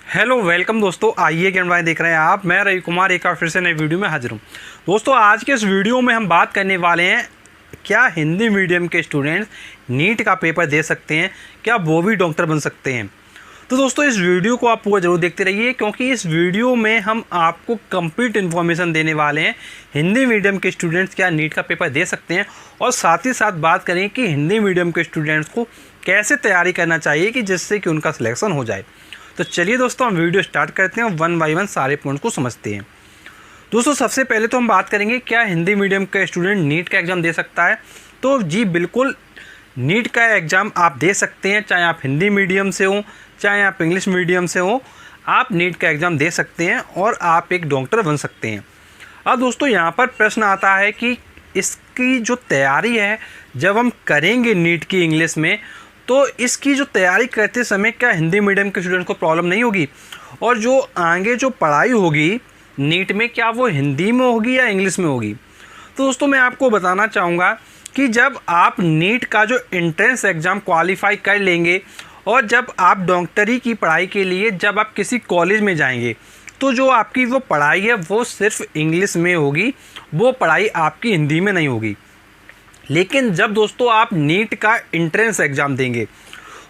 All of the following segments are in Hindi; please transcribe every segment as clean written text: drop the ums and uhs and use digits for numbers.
हेलो वेलकम दोस्तों, आइए ज्ञान भाई देख रहे हैं आप। मैं रवि कुमार एक बार फिर से नई वीडियो में हाजिर हूँ। दोस्तों आज के इस वीडियो में हम बात करने वाले हैं क्या हिंदी मीडियम के स्टूडेंट्स नीट का पेपर दे सकते हैं, क्या वो भी डॉक्टर बन सकते हैं। तो दोस्तों इस वीडियो को आप पूरा जरूर देखते रहिए, क्योंकि इस वीडियो में हम आपको कंप्लीट इन्फॉर्मेशन देने वाले हैं हिंदी मीडियम के स्टूडेंट्स क्या नीट का पेपर दे सकते हैं, और साथ ही साथ बात करें कि हिंदी मीडियम के स्टूडेंट्स को कैसे तैयारी करना चाहिए कि जिससे कि उनका सिलेक्शन हो जाए। तो चलिए दोस्तों हम वीडियो स्टार्ट करते हैं, वन बाय वन सारे पॉइंट्स को समझते हैं। दोस्तों सबसे पहले तो हम बात करेंगे क्या हिंदी मीडियम का स्टूडेंट नीट का एग्ज़ाम दे सकता है। तो जी बिल्कुल, नीट का एग्ज़ाम आप दे सकते हैं, चाहे आप हिंदी मीडियम से हो चाहे आप इंग्लिश मीडियम से हो, आप नीट का एग्ज़ाम दे सकते हैं और आप एक डॉक्टर बन सकते हैं। अब दोस्तों यहाँ पर प्रश्न आता है कि इसकी जो तैयारी है जब हम करेंगे नीट की इंग्लिश में, तो इसकी जो तैयारी करते समय क्या हिंदी मीडियम के स्टूडेंट को प्रॉब्लम नहीं होगी, और जो आगे जो पढ़ाई होगी नीट में क्या वो हिंदी में होगी या इंग्लिश में होगी। तो दोस्तों मैं आपको बताना चाहूँगा कि जब आप नीट का जो एंट्रेंस एग्ज़ाम क्वालिफाई कर लेंगे और जब आप डॉक्टरी की पढ़ाई के लिए जब आप किसी कॉलेज में जाएंगे, तो जो आपकी वो पढ़ाई है वो सिर्फ इंग्लिश में होगी, वो पढ़ाई आपकी हिंदी में नहीं होगी। लेकिन जब दोस्तों आप नीट का एंट्रेंस एग्ज़ाम देंगे,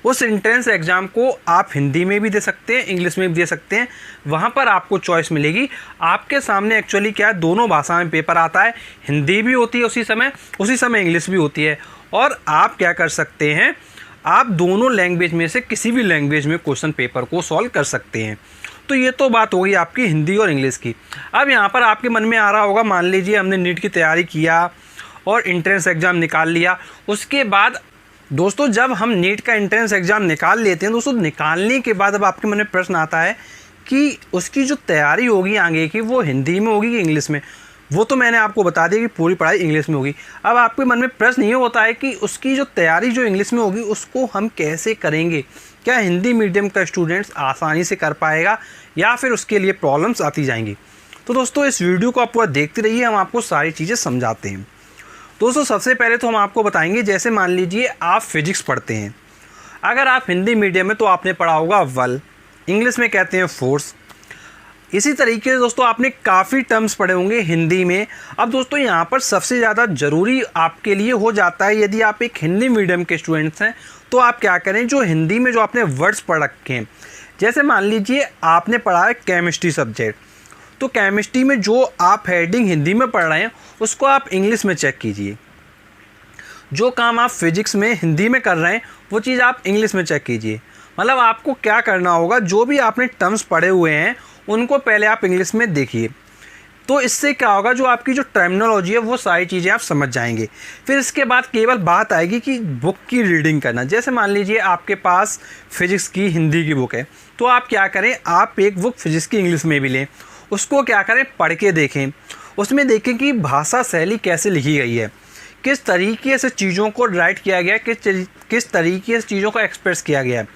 उस एंट्रेंस एग्ज़ाम को आप हिंदी में भी दे सकते हैं, इंग्लिश में भी दे सकते हैं। वहाँ पर आपको चॉइस मिलेगी। आपके सामने एक्चुअली क्या है, दोनों भाषा में पेपर आता है, हिंदी भी होती है उसी समय इंग्लिश भी होती है। और आप क्या कर सकते हैं, आप दोनों लैंग्वेज में से किसी भी लैंग्वेज में क्वेश्चन पेपर को सॉल्व कर सकते हैं। तो ये तो बात हो गई आपकी हिंदी और इंग्लिश की। अब यहाँ पर आपके मन में आ रहा होगा, मान लीजिए हमने नीट की तैयारी किया और एंट्रेंस एग्ज़ाम निकाल लिया, उसके बाद दोस्तों जब हम नीट का एंट्रेंस एग्ज़ाम निकाल लेते हैं दोस्तों, निकालने के बाद अब आपके मन में प्रश्न आता है कि उसकी जो तैयारी होगी आगे की वो हिंदी में होगी कि इंग्लिश में। वो तो मैंने आपको बता दिया कि पूरी पढ़ाई इंग्लिश में होगी। अब आपके मन में प्रश्न ये होता है कि उसकी जो तैयारी जो इंग्लिश में होगी उसको हम कैसे करेंगे, क्या हिंदी मीडियम का स्टूडेंट्स आसानी से कर पाएगा या फिर उसके लिए प्रॉब्लम्स आती जाएंगी। तो दोस्तों इस वीडियो को आप पूरा देखते रहिए, हम आपको सारी चीज़ें समझाते हैं। दोस्तों सबसे पहले तो हम आपको बताएंगे, जैसे मान लीजिए आप फिजिक्स पढ़ते हैं, अगर आप हिंदी मीडियम में तो आपने पढ़ा होगा वल, इंग्लिश में कहते हैं फोर्स। इसी तरीके से दोस्तों आपने काफ़ी टर्म्स पढ़े होंगे हिंदी में। अब दोस्तों यहाँ पर सबसे ज़्यादा ज़रूरी आपके लिए हो जाता है, यदि आप एक हिंदी मीडियम के स्टूडेंट्स हैं तो आप क्या करें, जो हिंदी में जो आपने वर्ड्स पढ़ रखे हैं, जैसे मान लीजिए आपने पढ़ा है केमिस्ट्री सब्जेक्ट, तो केमिस्ट्री में जो आप हेडिंग हिंदी में पढ़ रहे हैं उसको आप इंग्लिश में चेक कीजिए। जो काम आप फिजिक्स में हिंदी में कर रहे हैं वो चीज़ आप इंग्लिश में चेक कीजिए। मतलब आपको क्या करना होगा, जो भी आपने टर्म्स पढ़े हुए हैं उनको पहले आप इंग्लिश में देखिए। तो इससे क्या होगा, जो आपकी जो टर्मिनोलॉजी है वो सारी चीज़ें आप समझ जाएंगे। फिर इसके बाद केवल बात आएगी कि बुक की रीडिंग करना। जैसे मान लीजिए आपके पास फिजिक्स की हिंदी की बुक है, तो आप क्या करें, आप एक बुक फिजिक्स की इंग्लिश में भी लें, उसको क्या करें, पढ़ के देखें, उसमें देखें कि भाषा शैली कैसे लिखी गई है, किस तरीके से चीज़ों को राइट किया गया है, किस तरीके से चीज़ों को एक्सप्रेस किया गया है।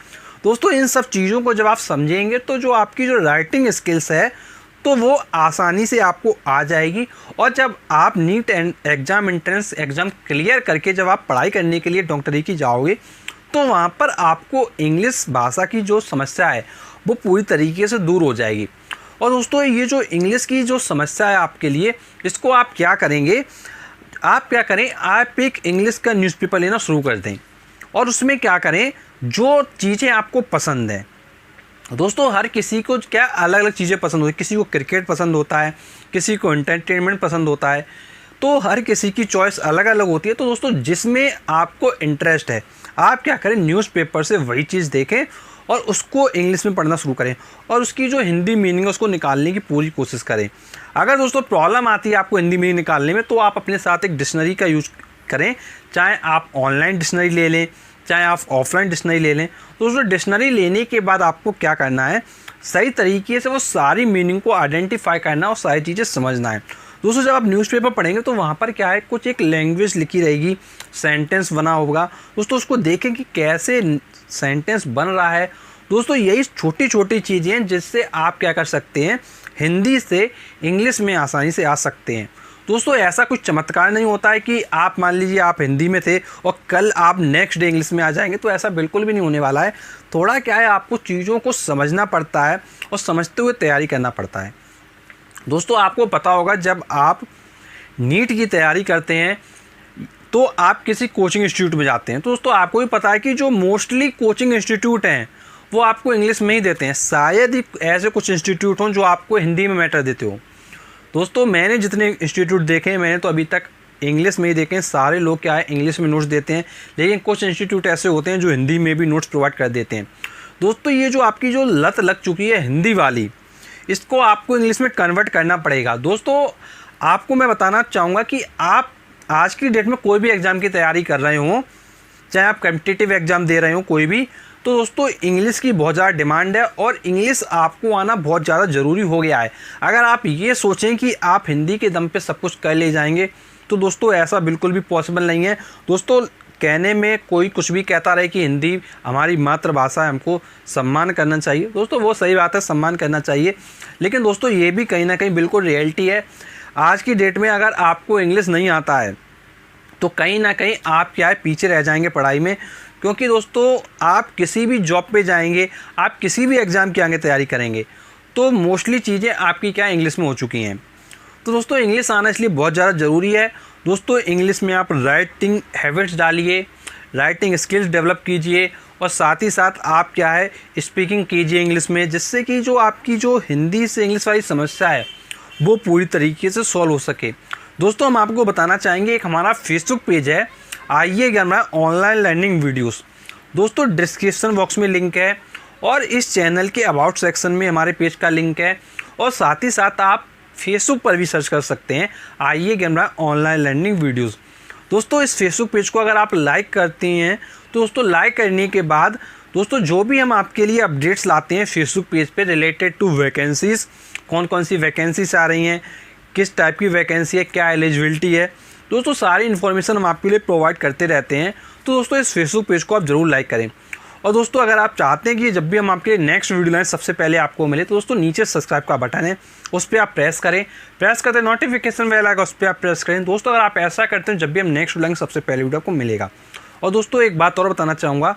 दोस्तों इन सब चीज़ों को जब आप समझेंगे तो जो आपकी जो राइटिंग स्किल्स है तो वो आसानी से आपको आ जाएगी। और जब आप NEET exam entrance exam clear करके जब आप पढ़ाई करने के लिए डॉक्टरी की जाओगे, तो वहाँ पर आपको इंग्लिश भाषा की जो समस्या है वो पूरी तरीके से दूर हो जाएगी। और दोस्तों ये जो इंग्लिश की जो समस्या है आपके लिए, इसको आप क्या करेंगे, आप क्या करें, आप एक इंग्लिश का न्यूज़पेपर लेना शुरू कर दें और उसमें क्या करें, जो चीज़ें आपको पसंद है। दोस्तों हर किसी को क्या अलग अलग चीज़ें पसंद होती है, किसी को क्रिकेट पसंद होता है, किसी को एंटरटेनमेंट पसंद होता है, तो हर किसी की चॉइस अलग अलग होती है। तो दोस्तों जिसमें आपको इंटरेस्ट है आप क्या करें, न्यूज़पेपर से वही चीज़ देखें और उसको इंग्लिश में पढ़ना शुरू करें और उसकी जो हिंदी मीनिंग है उसको निकालने की पूरी कोशिश करें। अगर दोस्तों प्रॉब्लम आती है आपको हिंदी मीनिंग निकालने में, तो आप अपने साथ एक डिक्शनरी का यूज़ करें, चाहे आप ऑनलाइन डिक्शनरी ले लें चाहे आप ऑफलाइन डिक्शनरी ले लें। तो दोस्तों डिक्शनरी लेने के बाद आपको क्या करना है, सही तरीके से वो सारी मीनिंग को आइडेंटिफाई करना और सारी चीज़ें समझना है। दोस्तों जब आप न्यूज़पेपर पढ़ेंगे तो वहाँ पर क्या है, कुछ एक लैंग्वेज लिखी रहेगी, सेंटेंस बना होगा, दोस्तों उसको देखें कि कैसे सेंटेंस बन रहा है। दोस्तों यही छोटी छोटी चीज़ें हैं जिससे आप क्या कर सकते हैं, हिंदी से इंग्लिश में आसानी से आ सकते हैं। दोस्तों ऐसा कुछ चमत्कार नहीं होता है कि आप मान लीजिए आप हिंदी में थे और कल आप नेक्स्ट डे इंग्लिश में आ जाएंगे, तो ऐसा बिल्कुल भी नहीं होने वाला है। थोड़ा क्या है, आपको चीज़ों को समझना पड़ता है और समझते हुए तैयारी करना पड़ता है। दोस्तों आपको पता होगा जब आप नीट की तैयारी करते हैं तो आप किसी कोचिंग इंस्टीट्यूट में जाते हैं, तो दोस्तों आपको भी पता है कि जो मोस्टली कोचिंग इंस्टीट्यूट हैं वो आपको इंग्लिश में ही देते हैं। शायद ही ऐसे कुछ इंस्टीट्यूट हों जो आपको हिंदी में मैटर देते हो। दोस्तों मैंने जितने इंस्टीट्यूट देखे हैं, मैंने तो अभी तक इंग्लिश में ही देखे हैं। सारे लोग क्या है, इंग्लिश में नोट्स देते हैं, लेकिन कुछ इंस्टीट्यूट ऐसे होते हैं जो हिंदी में भी नोट्स प्रोवाइड कर देते हैं। दोस्तों ये जो आपकी जो लत लग चुकी है हिंदी वाली, इसको आपको इंग्लिश में कन्वर्ट करना पड़ेगा। दोस्तों आपको मैं बताना चाहूँगा कि आप आज की डेट में कोई भी एग्ज़ाम की तैयारी कर रहे हो, चाहे आप कॉम्पिटिटिव एग्ज़ाम दे रहे हो कोई भी, तो दोस्तों इंग्लिश की बहुत ज़्यादा डिमांड है और इंग्लिश आपको आना बहुत ज़्यादा ज़रूरी हो गया है। अगर आप ये सोचें कि आप हिंदी के दम पे सब कुछ कर ले जाएंगे, तो दोस्तों ऐसा बिल्कुल भी पॉसिबल नहीं है। दोस्तों कहने में कोई कुछ भी कहता रहे कि हिंदी हमारी मातृभाषा है, हमको सम्मान करना चाहिए। दोस्तों वो सही बात है, सम्मान करना चाहिए, लेकिन दोस्तों ये भी कहीं ना कहीं बिल्कुल रियलिटी है। आज की डेट में अगर आपको इंग्लिश नहीं आता है तो कहीं ना कहीं आप क्या है, पीछे रह जाएंगे पढ़ाई में। क्योंकि दोस्तों आप किसी भी जॉब पे जाएंगे, आप किसी भी एग्ज़ाम की आगे तैयारी करेंगे, तो मोस्टली चीज़ें आपकी क्या इंग्लिश में हो चुकी हैं। तो दोस्तों इंग्लिश आना इसलिए बहुत ज़्यादा ज़रूरी है। दोस्तों इंग्लिश में आप राइटिंग हैबिट्स डालिए, राइटिंग स्किल्स डेवलप कीजिए और साथ ही साथ आप क्या है, स्पीकिंग कीजिए इंग्लिश में, जिससे कि जो आपकी जो हिंदी से इंग्लिश वाली समस्या है वो पूरी तरीके से सॉल्व हो सके। दोस्तों हम आपको बताना चाहेंगे, एक हमारा फेसबुक पेज है आइए ज्ञान ऑनलाइन लर्निंग वीडियोस। दोस्तों डिस्क्रिप्शन बॉक्स में लिंक है और इस चैनल के अबाउट सेक्शन में हमारे पेज का लिंक है, और साथ ही साथ आप फेसबुक पर भी सर्च कर सकते हैं आइए ज्ञान ऑनलाइन लर्निंग वीडियोस। दोस्तों इस फेसबुक पेज को अगर आप लाइक करती हैं तो दोस्तों लाइक करने के बाद दोस्तों जो भी हम आपके लिए अपडेट्स लाते हैं फेसबुक पेज पे रिलेटेड टू वैकेंसीज़, कौन कौन सी वैकेंसीज आ रही हैं, किस टाइप की वैकेंसी है, क्या एलिजिबिलिटी है, दोस्तों सारी इन्फॉर्मेशन हम आपके लिए प्रोवाइड करते रहते हैं। तो दोस्तों इस फेसबुक पेज को आप ज़रूर लाइक करें। और दोस्तों अगर आप चाहते हैं कि जब भी हम आपके नेक्स्ट वीडियो लाएं सबसे पहले आपको मिले, तो दोस्तों नीचे सब्सक्राइब का बटन है, उस पर आप प्रेस करें, प्रेस करते नोटिफिकेशन बेल आएगा, उस पर आप प्रेस करें। दोस्तों अगर आप ऐसा करते हैं जब भी हम नेक्स्ट वीडियो लाएंगे सबसे पहले वीडियो आपको मिलेगा। और दोस्तों एक बात और बताना चाहूँगा,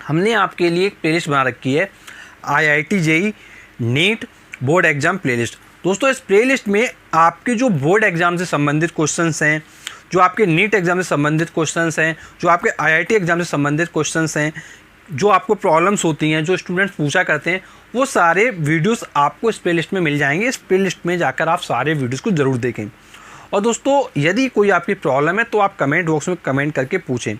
हमने आपके लिए एक प्लेलिस्ट बना रखी है IIT JEE NEET board exam playlist. दोस्तों इस प्लेलिस्ट में आपके जो बोर्ड एग्ज़ाम से संबंधित क्वेश्चंस हैं, जो आपके नीट एग्ज़ाम से संबंधित क्वेश्चंस हैं, जो आपके IIT एग्ज़ाम से संबंधित क्वेश्चंस हैं, जो आपको प्रॉब्लम्स होती हैं, जो स्टूडेंट्स पूछा करते हैं, वो सारे वीडियोस आपको इस प्लेलिस्ट में मिल जाएंगे। इस प्लेलिस्ट में जाकर आप सारे वीडियोस को ज़रूर देखें। और दोस्तों यदि कोई आपकी प्रॉब्लम है तो आप कमेंट बॉक्स में कमेंट करके पूछें।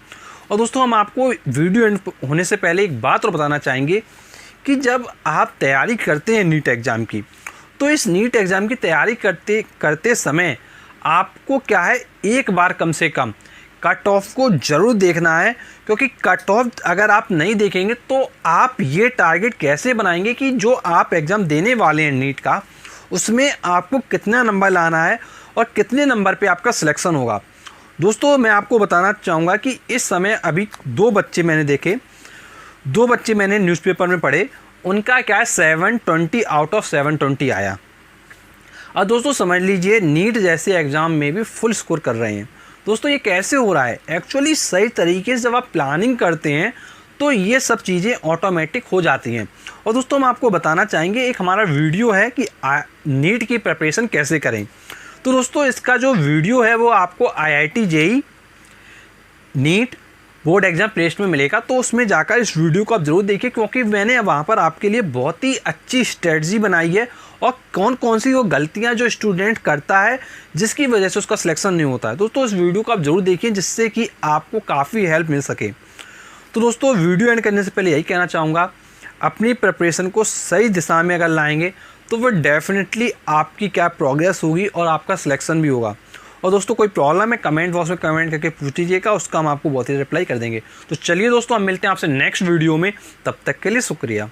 और दोस्तों हम आपको वीडियो एंड होने से पहले एक बात और बताना चाहेंगे कि जब आप तैयारी करते हैं नीट एग्ज़ाम की, तो इस नीट एग्ज़ाम की तैयारी करते समय आपको क्या है, एक बार कम से कम कट ऑफ को ज़रूर देखना है। क्योंकि कट ऑफ अगर आप नहीं देखेंगे तो आप ये टारगेट कैसे बनाएंगे कि जो आप एग्ज़ाम देने वाले हैं नीट का, उसमें आपको कितना नंबर लाना है और कितने नंबर पे आपका सिलेक्शन होगा। दोस्तों मैं आपको बताना चाहूँगा कि इस समय अभी 2 बच्चे मैंने देखे, 2 बच्चे मैंने न्यूज़पेपर में पढ़े, उनका क्या है 720 आउट ऑफ 720 आया। और दोस्तों समझ लीजिए नीट जैसे एग्ज़ाम में भी फुल स्कोर कर रहे हैं। दोस्तों ये कैसे हो रहा है, एक्चुअली सही तरीके से जब आप प्लानिंग करते हैं तो ये सब चीज़ें ऑटोमेटिक हो जाती हैं। और दोस्तों हम आपको बताना चाहेंगे, एक हमारा वीडियो है कि नीट की प्रिपरेशन कैसे करें। तो दोस्तों इसका जो वीडियो है वो आपको IIT JEE NEET board exam playlist में मिलेगा, तो उसमें जाकर इस वीडियो को आप ज़रूर देखिए, क्योंकि मैंने वहाँ पर आपके लिए बहुत ही अच्छी स्ट्रेटजी बनाई है और कौन कौन सी वो गलतियाँ जो स्टूडेंट करता है जिसकी वजह से उसका सिलेक्शन नहीं होता है। दोस्तों इस वीडियो को आप ज़रूर देखिए जिससे कि आपको काफ़ी हेल्प मिल सके। तो दोस्तों वीडियो एंड करने से पहले यही कहना चाहूँगा, अपनी प्रिपरेशन को सही दिशा में अगर लाएंगे तो वो डेफिनेटली आपकी क्या प्रोग्रेस होगी और आपका सिलेक्शन भी होगा। और दोस्तों कोई प्रॉब्लम है कमेंट बॉक्स में कमेंट करके पूछ लीजिएगा, उसका हम आपको बहुत ही रिप्लाई कर देंगे। तो चलिए दोस्तों हम मिलते हैं आपसे नेक्स्ट वीडियो में, तब तक के लिए शुक्रिया।